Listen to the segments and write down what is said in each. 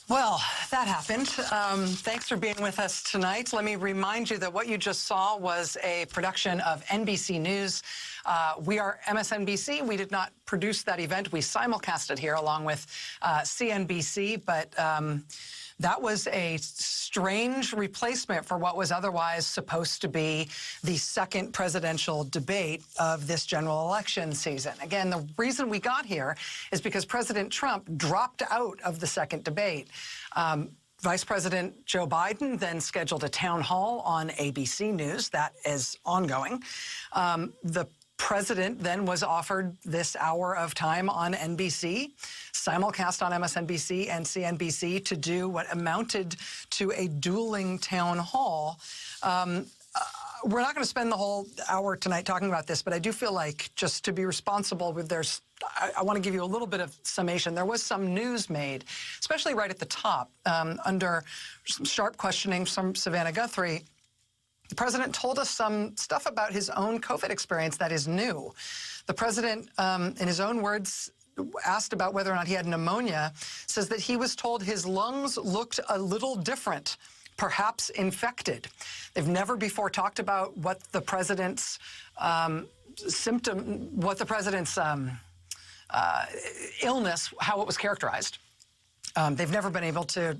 Well, that happened. Thanks for being with us tonight. Let me remind you that what you just saw was a production of NBC News. We are MSNBC. We did not produce that event. We simulcast it here along with CNBC, but that was a strange replacement for what was otherwise supposed to be the second presidential debate of this general election season. Again, the reason we got here is because President Trump dropped out of the second debate. Vice President Joe Biden then scheduled a town hall on ABC News. That is ongoing. The president then was offered this hour of time on NBC, simulcast on MSNBC and CNBC, to do what amounted to a dueling town hall. We're not going to spend the whole hour tonight talking about this, but I do feel like, just to be responsible, I want to give you a little bit of summation. There was some news made, especially right at the top, under some sharp questioning from Savannah Guthrie. The president told us some stuff about his own COVID experience that is new. The president, in his own words, asked about whether or not he had pneumonia, says that he was told his lungs looked a little different, perhaps infected. They've never before talked about what the president's illness, how it was characterized. They've never been able to,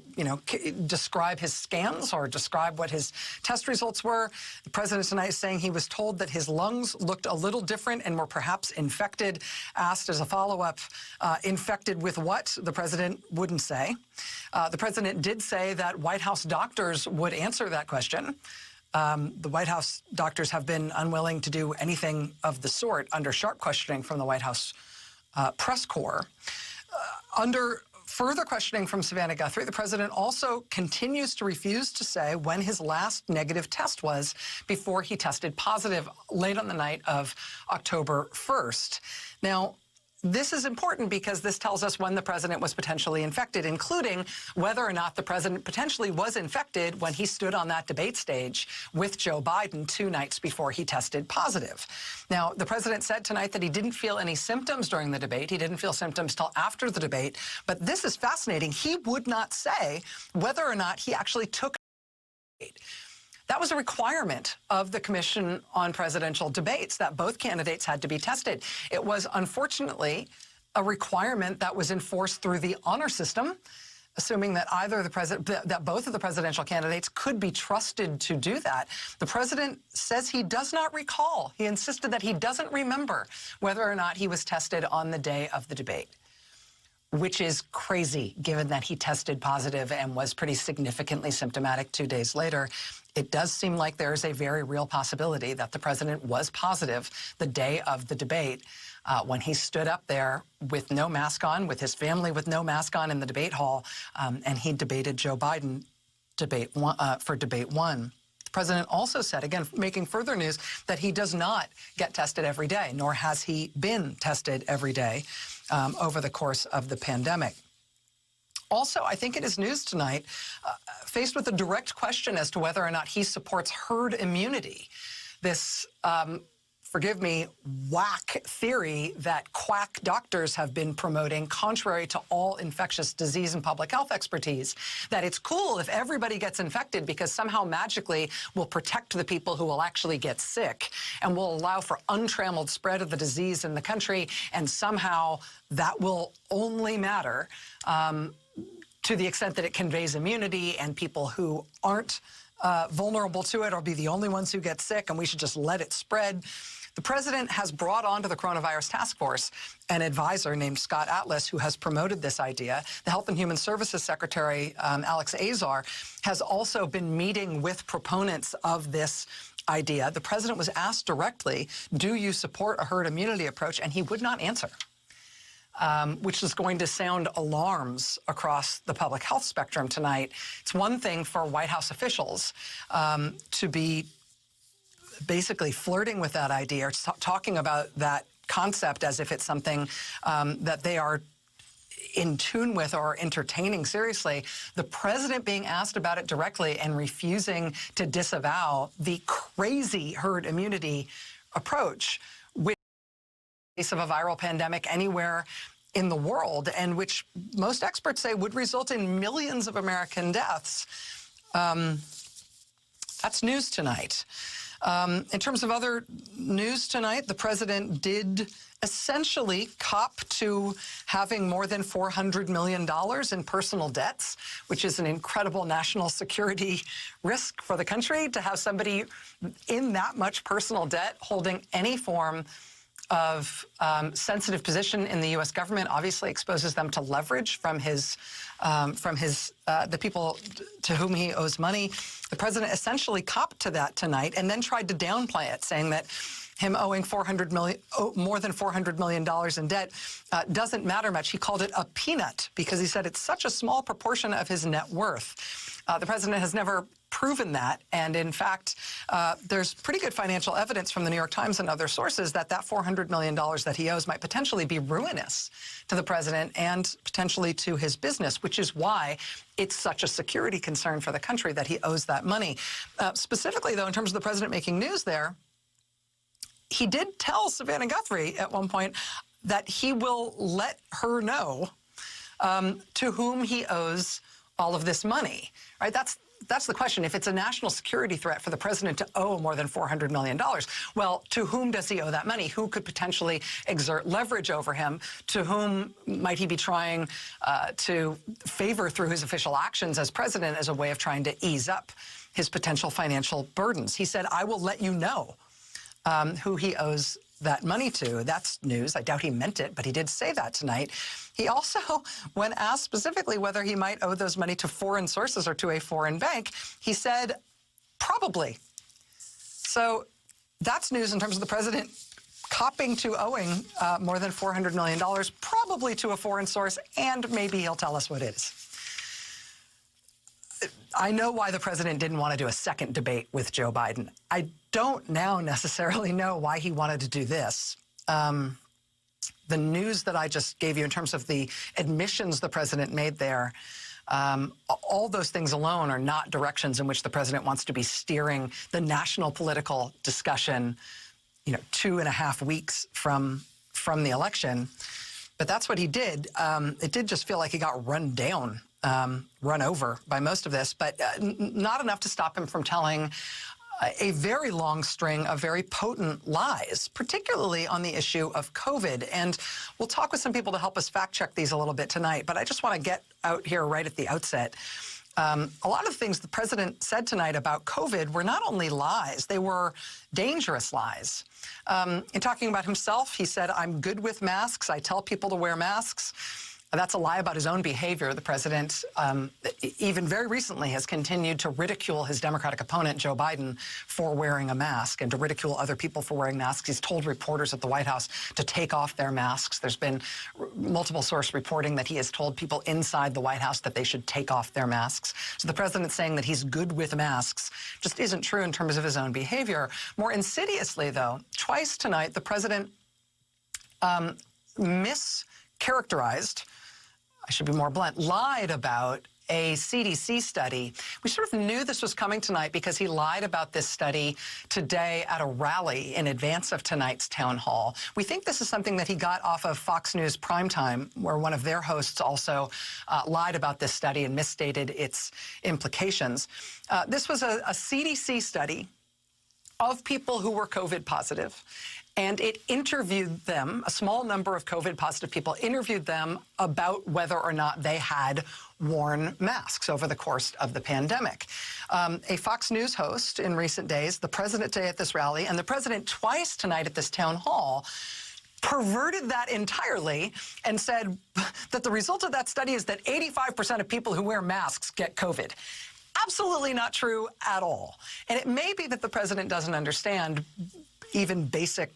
describe his scans or describe what his test results were. The president tonight is saying he was told that his lungs looked a little different and were perhaps infected. Asked as a follow-up, infected with what? The president wouldn't say. The president did say that White House doctors would answer that question. The White House doctors have been unwilling to do anything of the sort under sharp questioning from the White House press corps. Under further questioning from Savannah Guthrie, the president also continues to refuse to say when his last negative test was before he tested positive late on the night of October 1st. Now, this is important because this tells us when the president was potentially infected, including whether or not the president potentially was infected when he stood on that debate stage with Joe Biden 2 nights before he tested positive. Now, the president said tonight that he didn't feel any symptoms during the debate. He didn't feel symptoms till after the debate. But this is fascinating. He would not say whether or not he actually took a debate. That was a requirement of the Commission on Presidential Debates, that both candidates had to be tested. It was, unfortunately, a requirement that was enforced through the honor system, assuming that that both of the presidential candidates could be trusted to do that. The president says he does not recall. He insisted that he doesn't remember whether or not he was tested on the day of the debate, which is crazy, given that he tested positive and was pretty significantly symptomatic 2 days later. It does seem like there is a very real possibility that the president was positive the day of the debate when he stood up there with no mask on, with his family with no mask on in the debate hall, and he debated Joe Biden for debate 1. The president also said, again, making further news, that he does not get tested every day, nor has he been tested every day over the course of the pandemic. Also, I think it is news tonight, faced with a direct question as to whether or not he supports herd immunity. This, forgive me, whack theory that quack doctors have been promoting, contrary to all infectious disease and public health expertise, that it's cool if everybody gets infected because somehow magically we'll protect the people who will actually get sick and will allow for untrammeled spread of the disease in the country, and somehow that will only matter to the extent that it conveys immunity, and people who aren't vulnerable to it will be the only ones who get sick, and we should just let it spread. The president has brought onto the coronavirus task force an advisor named Scott Atlas, who has promoted this idea. The Health and Human Services Secretary, Alex Azar, has also been meeting with proponents of this idea. The president was asked directly, do you support a herd immunity approach? And he would not answer. Which is going to sound alarms across the public health spectrum tonight. It's one thing for White House officials to be basically flirting with that idea, or talking about that concept as if it's something that they are in tune with or entertaining seriously. The president being asked about it directly and refusing to disavow the crazy herd immunity approach, which in the case of a viral pandemic anywhere in the world, and which most experts say would result in millions of American deaths. That's news tonight. In terms of other news tonight, the president did essentially cop to having more than $400 million in personal debts, which is an incredible national security risk for the country to have somebody in that much personal debt holding any form of sensitive position in the U.S. government. Obviously exposes them to leverage from the people to whom he owes money. The president essentially copped to that tonight and then tried to downplay it, saying that him owing more than $400 million in debt doesn't matter much. He called it a peanut because he said it's such a small proportion of his net worth. The president has never proven that, and in fact, there's pretty good financial evidence from the New York Times and other sources that that $400 million that he owes might potentially be ruinous to the president and potentially to his business, which is why it's such a security concern for the country that he owes that money. Specifically, though, in terms of the president making news there, he did tell Savannah Guthrie at one point that he will let her know to whom he owes all of this money, right? That's the question. If it's a national security threat for the president to owe more than $400 million, well, to whom does he owe that money? Who could potentially exert leverage over him? To whom might he be trying to favor through his official actions as president as a way of trying to ease up his potential financial burdens? He said, I will let you know who he owes that money to. That's news. I doubt he meant it, but he did say that tonight. He also, when asked specifically whether he might owe those money to foreign sources or to a foreign bank, he said, probably. So that's news in terms of the president copping to owing more than $400 million, probably to a foreign source, and maybe he'll tell us what it is. I know why the president didn't want to do a second debate with Joe Biden. I don't now necessarily know why he wanted to do this. The news that I just gave you in terms of the admissions the president made there, all those things alone are not directions in which the president wants to be steering the national political discussion, 2.5 weeks from the election. But that's what he did. It did just feel like he got run down, run over by most of this, but not enough to stop him from telling a very long string of very potent lies, particularly on the issue of COVID. And we'll talk with some people to help us fact check these a little bit tonight, but I just want to get out here right at the outset. A lot of the things the president said tonight about COVID were not only lies, they were dangerous lies. In talking about himself, he said, I'm good with masks. I tell people to wear masks. That's a lie about his own behavior. The president, even very recently, has continued to ridicule his Democratic opponent, Joe Biden, for wearing a mask and to ridicule other people for wearing masks. He's told reporters at the White House to take off their masks. There's been multiple source reporting that he has told people inside the White House that they should take off their masks. So the president saying that he's good with masks just isn't true in terms of his own behavior. More insidiously, though, twice tonight, the president mischaracterized, I should be more blunt, lied about a CDC study. We sort of knew this was coming tonight because he lied about this study today at a rally in advance of tonight's town hall. We think this is something that he got off of Fox News Primetime, where one of their hosts also lied about this study and misstated its implications. This was a CDC study of people who were COVID positive. And it interviewed them, a small number of COVID-positive people, interviewed them about whether or not they had worn masks over the course of the pandemic. A Fox News host in recent days, the president today at this rally, and the president twice tonight at this town hall, perverted that entirely and said that the result of that study is that 85% of people who wear masks get COVID. Absolutely not true at all. And it may be that the president doesn't understand even basic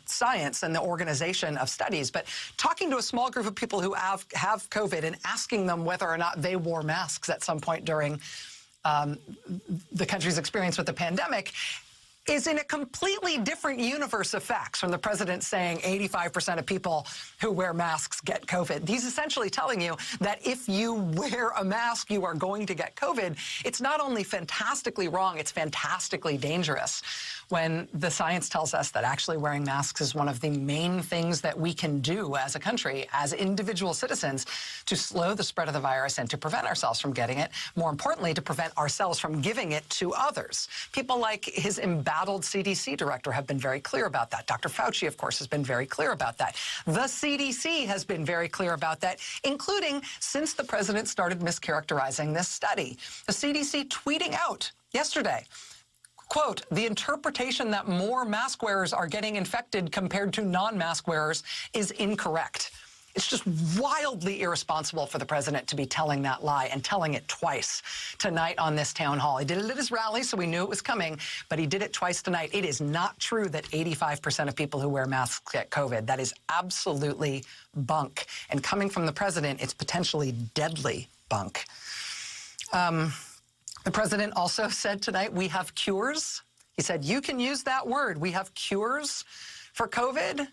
science and the organization of studies, but talking to a small group of people who have COVID and asking them whether or not they wore masks at some point during the country's experience with the pandemic is in a completely different universe of facts from the president saying 85% of people who wear masks get COVID. He's essentially telling you that if you wear a mask, you are going to get COVID. It's not only fantastically wrong, it's fantastically dangerous when the science tells us that actually wearing masks is one of the main things that we can do as a country, as individual citizens, to slow the spread of the virus and to prevent ourselves from getting it. More importantly, to prevent ourselves from giving it to others. People like his embattled CDC director have been very clear about that. Dr. Fauci, of course, has been very clear about that. The CDC has been very clear about that, including since the president started mischaracterizing this study. The CDC tweeting out yesterday, quote, the interpretation that more mask wearers are getting infected compared to non-mask wearers is incorrect. It's just wildly irresponsible for the president to be telling that lie and telling it twice tonight on this town hall. He did it at his rally, so we knew it was coming, but he did it twice tonight. It is not true that 85% of people who wear masks get COVID. That is absolutely bunk. And coming from the president, it's potentially deadly bunk. The president also said tonight, we have cures. He said, you can use that word. We have cures for COVID.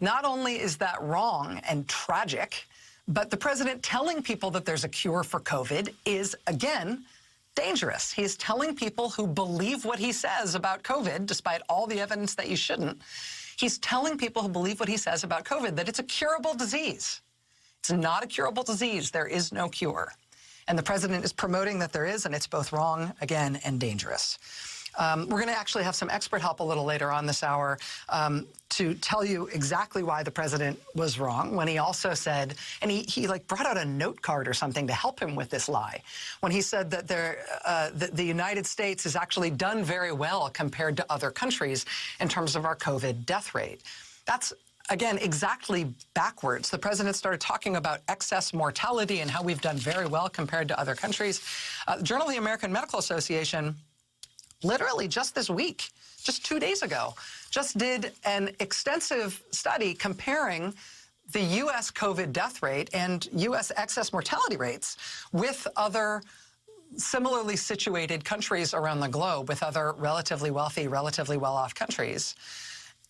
Not only is that wrong and tragic, but the president telling people that there's a cure for COVID is, again, dangerous. He is telling people who believe what he says about COVID, despite all the evidence that you shouldn't, he's telling people who believe what he says about COVID that it's a curable disease. It's not a curable disease. There is no cure. And the president is promoting that there is, and it's both wrong, again, and dangerous. We're going to actually have some expert help a little later on this hour to tell you exactly why the president was wrong when he also said, and he like brought out a note card or something to help him with this lie, when he said that the United States has actually done very well compared to other countries in terms of our COVID death rate. That's, again, exactly backwards. The president started talking about excess mortality and how we've done very well compared to other countries. The Journal of the American Medical Association, literally just this week, just 2 days ago, just did an extensive study comparing the U.S. COVID death rate and U.S. excess mortality rates with other similarly situated countries around the globe, with other relatively wealthy, relatively well-off countries.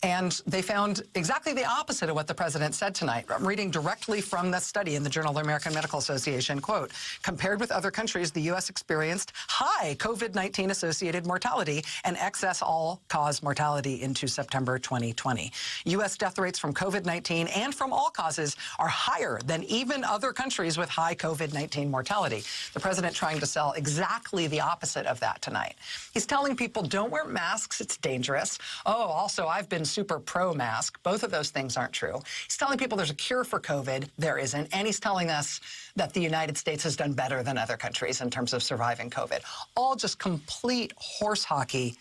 And they found exactly the opposite of what the president said tonight. I'm reading directly from that study in the Journal of the American Medical Association, quote, compared with other countries, the U.S. experienced high COVID-19 associated mortality and excess all-cause mortality into September 2020. U.S. death rates from COVID-19 and from all causes are higher than even other countries with high COVID-19 mortality. The president trying to sell exactly the opposite of that tonight. He's telling people, don't wear masks, it's dangerous. Oh, also, I've been super pro-mask. Both of those things aren't true. He's telling people there's a cure for COVID. There isn't. And he's telling us that the United States has done better than other countries in terms of surviving COVID. All just complete horse hockey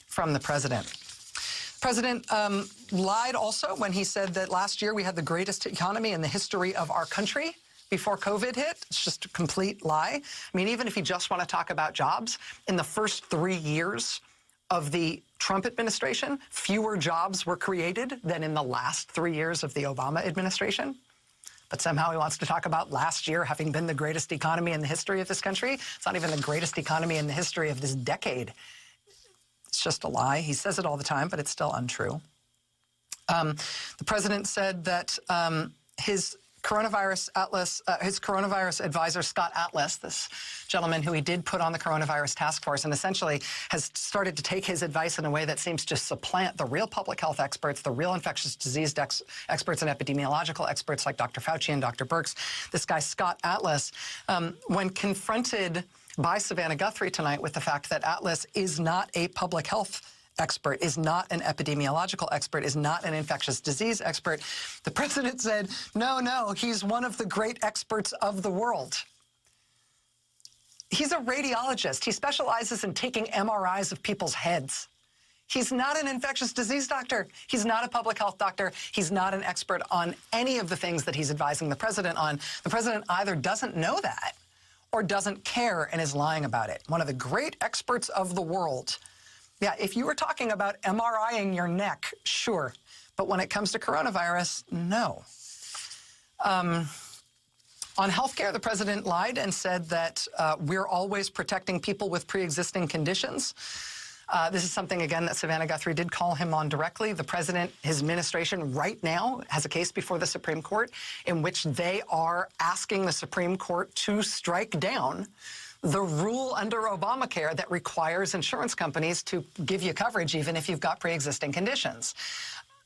from the president. The president lied also when he said that last year we had the greatest economy in the history of our country before COVID hit. It's just a complete lie. I mean, even if you just want to talk about jobs, in the first 3 years of the Trump administration, fewer jobs were created than in the last 3 years of the Obama administration. But somehow he wants to talk about last year having been the greatest economy in the history of this country. It's not even the greatest economy in the history of this decade. It's just a lie. He says it all the time, but it's still untrue. The president said that his coronavirus advisor, Scott Atlas, this gentleman who he did put on the coronavirus task force, and essentially has started to take his advice in a way that seems to supplant the real public health experts, the real infectious disease experts and epidemiological experts like Dr. Fauci and Dr. Birx. This guy, Scott Atlas, when confronted by Savannah Guthrie tonight with the fact that Atlas is not a public health expert, is not an epidemiological expert, is not an infectious disease expert, the president said, no, he's one of the great experts of the world. He's a radiologist. He specializes in taking MRIs of people's heads. He's not an infectious disease doctor. He's not a public health doctor. He's not an expert on any of the things that he's advising the president on. The president either doesn't know that or doesn't care and is lying about it. One of the great experts of the world. Yeah, if you were talking about MRIing your neck, sure. But when it comes to coronavirus, no. On healthcare, the president lied and said that we're always protecting people with pre-existing conditions. This is something, again, that Savannah Guthrie did call him on directly. The president, his administration right now has a case before the Supreme Court in which they are asking the Supreme Court to strike down the rule under Obamacare that requires insurance companies to give you coverage even if you've got pre-existing conditions.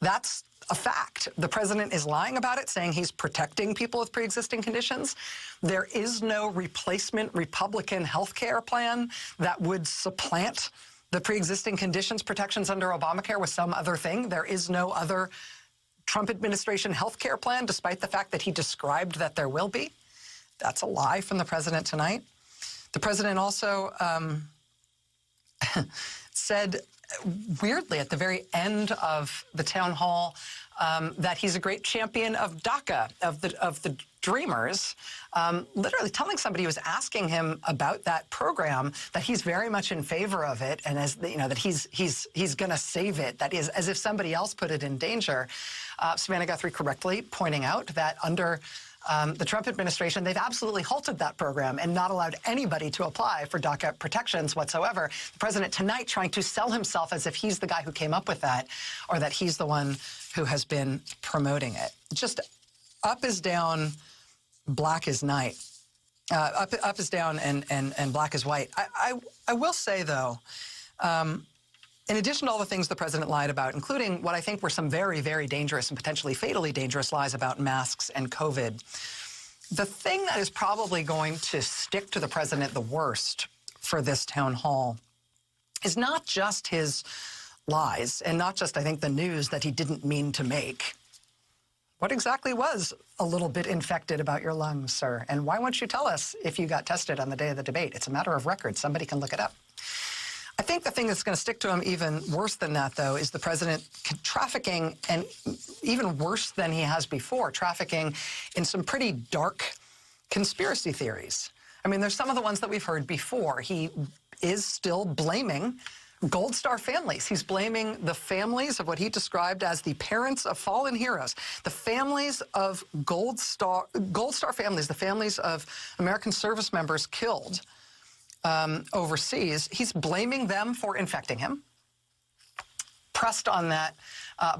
That's a fact. The president is lying about it, saying he's protecting people with pre-existing conditions. There is no replacement Republican health care plan that would supplant the pre-existing conditions protections under Obamacare with some other thing. There is no other Trump administration health care plan, despite the fact that he described that there will be. That's a lie from the president tonight. The president also said, weirdly, at the very end of the town hall, that he's a great champion of DACA, of the Dreamers, literally telling somebody who was asking him about that program that he's very much in favor of it, and as you know, that he's going to save it. That is as if somebody else put it in danger. Savannah Guthrie correctly pointing out that under the Trump administration, they've absolutely halted that program and not allowed anybody to apply for DACA protections whatsoever. The president tonight trying to sell himself as if he's the guy who came up with that, or that he's the one who has been promoting it. Just up is down, black is night. Up is down and black is white. I will say, though, in addition to all the things the president lied about, including what I think were some very, very dangerous and potentially fatally dangerous lies about masks and COVID, the thing that is probably going to stick to the president the worst for this town hall is not just his lies and not just, I think, the news that he didn't mean to make. What exactly was a little bit infected about your lungs, sir? And why won't you tell us if you got tested on the day of the debate? It's a matter of record. Somebody can look it up. I think the thing that's going to stick to him even worse than that, though, is the president trafficking, and even worse than he has before, trafficking in some pretty dark conspiracy theories. I mean, there's some of the ones that we've heard before. He is still blaming Gold Star families. He's blaming the families of what he described as the parents of fallen heroes, the families of Gold Star families, the families of American service members killed overseas. He's blaming them for infecting him. Pressed on that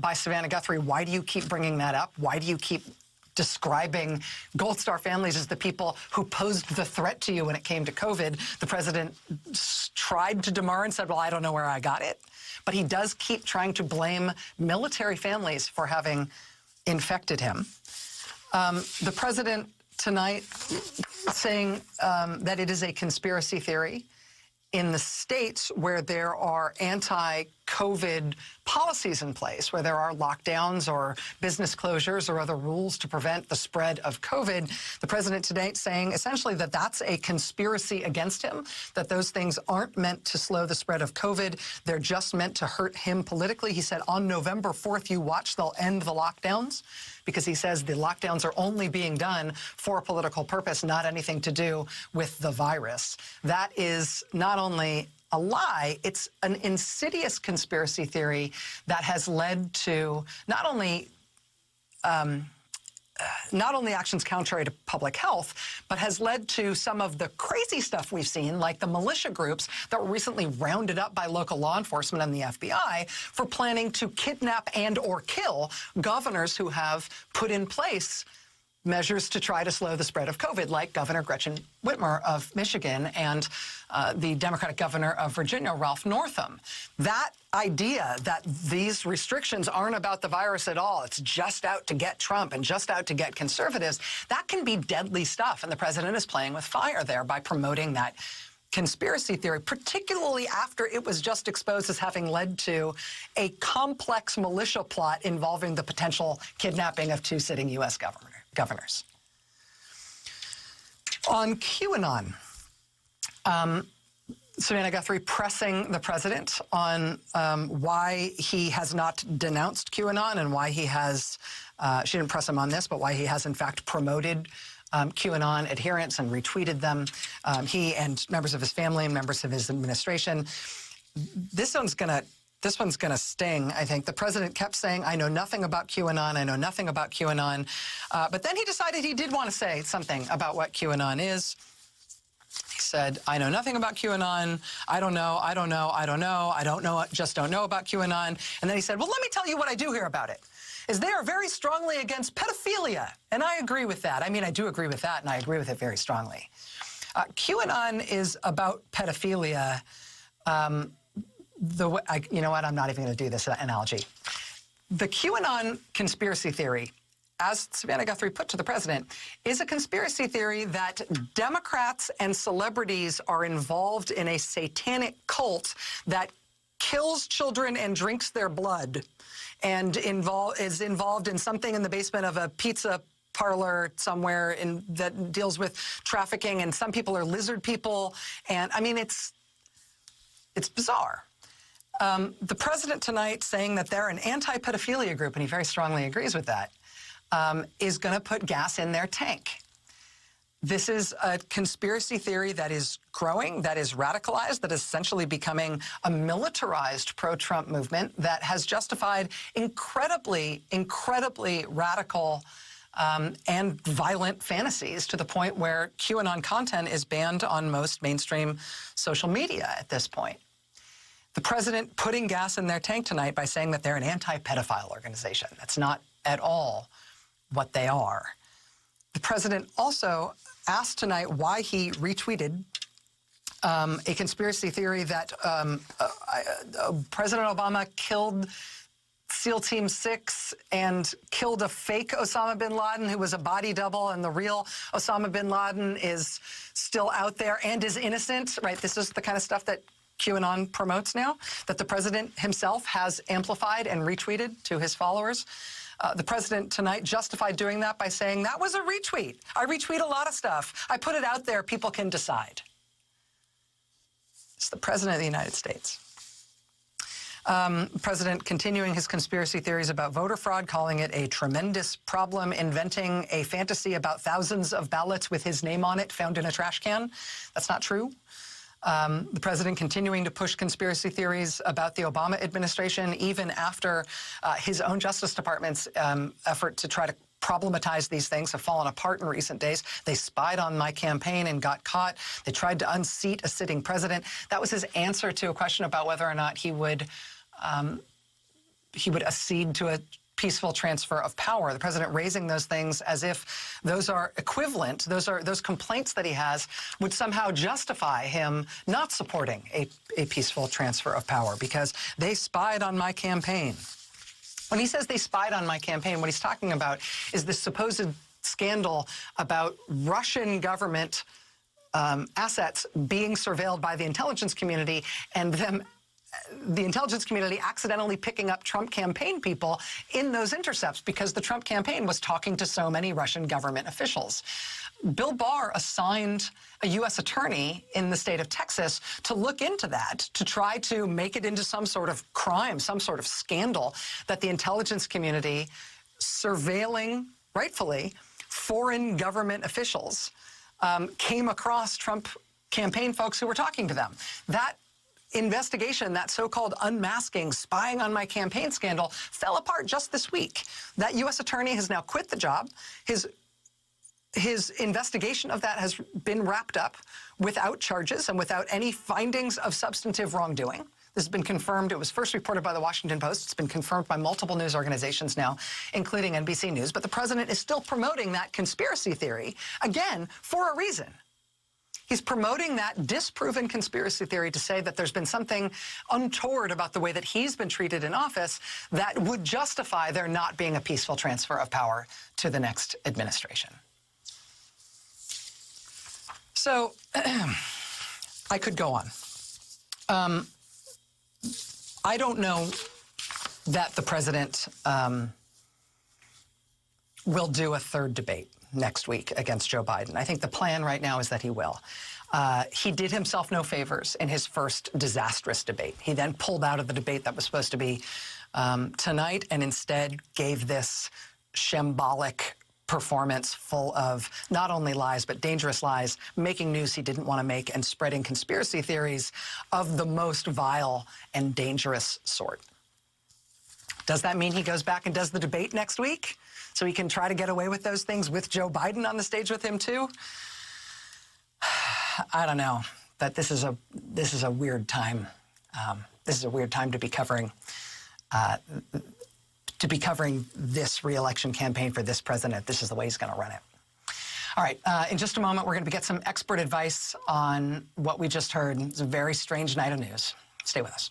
by Savannah Guthrie, why do you keep bringing that up? Why do you keep describing Gold Star families as the people who posed the threat to you when it came to COVID? The president tried to demur and said, well, I don't know where I got it. But he does keep trying to blame military families for having infected him. The president tonight saying that it is a conspiracy theory in the states where there are anti-COVID policies in place, where there are lockdowns or business closures or other rules to prevent the spread of COVID. The president today saying essentially that that's a conspiracy against him, that those things aren't meant to slow the spread of COVID. They're just meant to hurt him politically. He said on November 4th, you watch, they'll end the lockdowns, because he says the lockdowns are only being done for a political purpose, not anything to do with the virus. That is not only a lie, it's an insidious conspiracy theory that has led to not only actions contrary to public health, but has led to some of the crazy stuff we've seen, like the militia groups that were recently rounded up by local law enforcement and the FBI for planning to kidnap and or kill governors who have put in place measures to try to slow the spread of COVID, like Governor Gretchen Whitmer of Michigan and the Democratic governor of Virginia, Ralph Northam. That idea that these restrictions aren't about the virus at all, it's just out to get Trump and just out to get conservatives, that can be deadly stuff. And the president is playing with fire there by promoting that conspiracy theory, particularly after it was just exposed as having led to a complex militia plot involving the potential kidnapping of 2 sitting U.S. governors. On QAnon, Savannah Guthrie pressing the president on why he has not denounced QAnon and why he has, she didn't press him on this, but why he has in fact promoted QAnon adherents and retweeted them, he and members of his family and members of his administration. This one's gonna sting, I think. The president kept saying, I know nothing about QAnon, I know nothing about QAnon. But then he decided he did want to say something about what QAnon is. He said, I know nothing about QAnon. I don't know, I don't know, I don't know. I don't know, just don't know about QAnon. And then he said, well, let me tell you what I do hear about it. Is they are very strongly against pedophilia. And I agree with that. I mean, I do agree with that, and I agree with it very strongly. QAnon is about pedophilia. You know what? I'm not even going to do this analogy. The QAnon conspiracy theory, as Savannah Guthrie put to the president, is a conspiracy theory that Democrats and celebrities are involved in a satanic cult that kills children and drinks their blood, and is involved in something in the basement of a pizza parlor somewhere that deals with trafficking, and some people are lizard people. And I mean, it's bizarre. The president tonight saying that they're an anti-pedophilia group, and he very strongly agrees with that, is going to put gas in their tank. This is a conspiracy theory that is growing, that is radicalized, that is essentially becoming a militarized pro-Trump movement that has justified incredibly, incredibly radical and violent fantasies to the point where QAnon content is banned on most mainstream social media at this point. The president putting gas in their tank tonight by saying that they're an anti-pedophile organization. That's not at all what they are. The president also asked tonight why he retweeted a conspiracy theory that President Obama killed SEAL Team 6 and killed a fake Osama bin Laden who was a body double, and the real Osama bin Laden is still out there and is innocent, right? This is the kind of stuff that QAnon promotes now, that the president himself has amplified and retweeted to his followers. The president tonight justified doing that by saying, that was a retweet. I retweet a lot of stuff. I put it out there. People can decide. It's the president of the United States. President continuing his conspiracy theories about voter fraud, calling it a tremendous problem, inventing a fantasy about thousands of ballots with his name on it found in a trash can. That's not true. The president continuing to push conspiracy theories about the Obama administration, even after his own Justice Department's effort to try to problematize these things have fallen apart in recent days. They spied on my campaign and got caught. They tried to unseat a sitting president. That was his answer to a question about whether or not he would accede to a peaceful transfer of power. The president raising those things as if those are equivalent, those complaints that he has would somehow justify him not supporting a peaceful transfer of power because they spied on my campaign. When he says they spied on my campaign, what he's talking about is this supposed scandal about Russian government assets being surveilled by the intelligence community and the intelligence community accidentally picking up Trump campaign people in those intercepts because the Trump campaign was talking to so many Russian government officials. Bill Barr assigned a U.S. attorney in the state of Texas to look into that, to try to make it into some sort of crime, some sort of scandal that the intelligence community surveilling, rightfully, foreign government officials came across Trump campaign folks who were talking to them. That investigation, that so-called unmasking, spying on my campaign scandal, fell apart just this week. That U.S. attorney has now quit the job. His investigation of that has been wrapped up without charges and without any findings of substantive wrongdoing. This has been confirmed. It was first reported by the Washington Post. It's been confirmed by multiple news organizations now, including NBC News. But the president is still promoting that conspiracy theory, again, for a reason. He's promoting that disproven conspiracy theory to say that there's been something untoward about the way that he's been treated in office that would justify there not being a peaceful transfer of power to the next administration. So I could go on. I don't know that the president will do a third debate next week against Joe Biden. I think the plan right now is that he will. He did himself no favors in his first disastrous debate. He then pulled out of the debate that was supposed to be tonight and instead gave this shambolic performance full of not only lies, but dangerous lies, making news he didn't want to make and spreading conspiracy theories of the most vile and dangerous sort. Does that mean he goes back and does the debate next week so he can try to get away with those things with Joe Biden on the stage with him too? I don't know. That this is a weird time. This is a weird time to be covering this re-election campaign for this president. This is the way he's going to run it. All right, in just a moment, we're going to get some expert advice on what we just heard. It's a very strange night of news. Stay with us.